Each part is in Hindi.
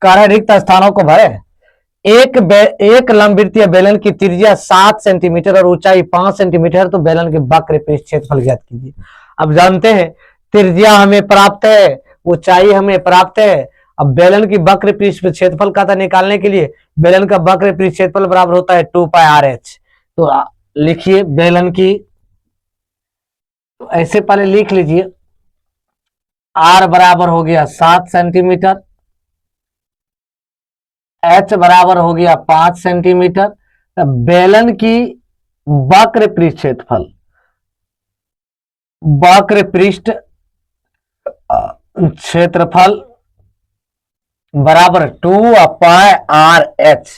कार्य रिक्त स्थानों को भरे। एक लंबवृत्तीय बेलन की त्रिज्या 7 सेंटीमीटर और ऊंचाई 5 सेंटीमीटर, तो बेलन के वक्र पृष्ठ क्षेत्रफल ज्ञात कीजिए। अब जानते हैं त्रिज्या हमें प्राप्त है, ऊंचाई हमें प्राप्त है। अब बेलन की वक्र पृष्ठ क्षेत्रफल का निकालने के लिए बेलन का वक्र पृष्ठ क्षेत्रफल बराबर होता है 2πr/h। तो लिखिए बेलन की, तो ऐसे पहले लिख लीजिए, r बराबर हो गया 7 सेंटीमीटर, h बराबर हो गया 5 सेंटीमीटर। बेलन की वक्र पृष्ठ क्षेत्रफल, वक्र पृष्ठ क्षेत्रफल बराबर 2πr/h।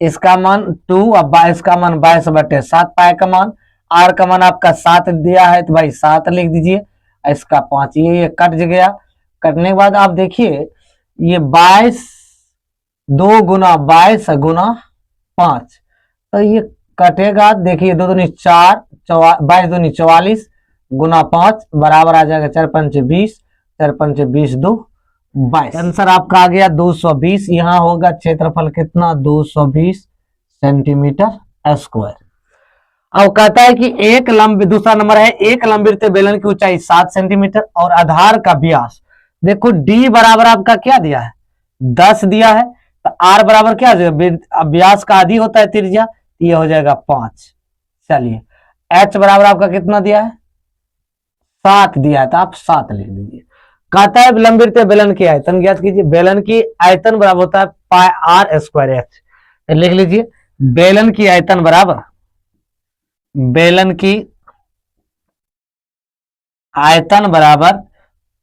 इसका मान 2 और इसका मान 22/7 पाई का मान, r का मान आपका 7 दिया है तो भाई 7 लिख दीजिए, इसका 5, ये कट गया। कटने के बाद आप देखिए ये 22 2 गुना 22 गुना 5, तो ये कटेगा। देखिए 2 दूनी 4, 22 दूनी 44 गुना 5 बराबर आ जाएगा 4 पंच 20, 4 पंच 20 2 22। आंसर आपका आ गया 220। यहाँ होगा क्षेत्रफल कितना, 220 सेंटीमीटर स्क्वायर। अब कहता है कि दूसरा नंबर है, एक लंबवृत्तीय बेलन की ऊंचाई 7 सेंटीमीटर और आधार का व्यास, देखो d बराबर आपका क्या दिया है, 10 दिया है, तो r बराबर क्या व्यास का आधी होता है त्रिज्या, ये हो जाएगा 5। चलिए h बराबर आपका कितना दिया है, 7 दिया है, तो आप 7 लिख दीजिए। कहता है लंबवृत्तीय बेलन की आयतन ज्ञात कीजिए। बेलन की आयतन बराबर होता है πr²h। लिख लीजिए बेलन की आयतन बराबर, बेलन की आयतन बराबर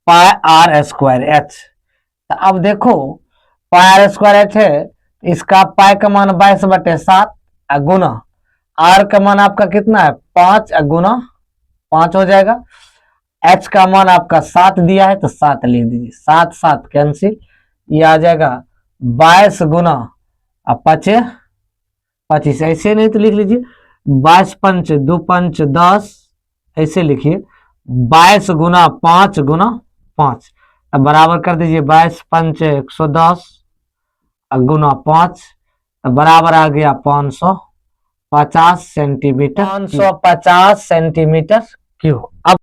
πr²h। तो अब देखो πr² है, इसका पाई का मान 22/7 गुना r का मान आपका कितना है 5 गुना 5 हो जाएगा। h का मान आपका 7 दिया है तो 7 लिख दीजिए, 7 7 कैंसिल, ये आ जाएगा 22 गुना 5 25, ऐसे नहीं तो लिख लीजिए 22 पंच 2 पंच 10, ऐसे लिखिए 22 गुना 5 गुना 5। अब बराबर कर दीजिए 22 पंच 110 गुना 5, बराबर आ गया 550 सेंटीमीटर, 550 सेंटीमीटर क्यूब। अब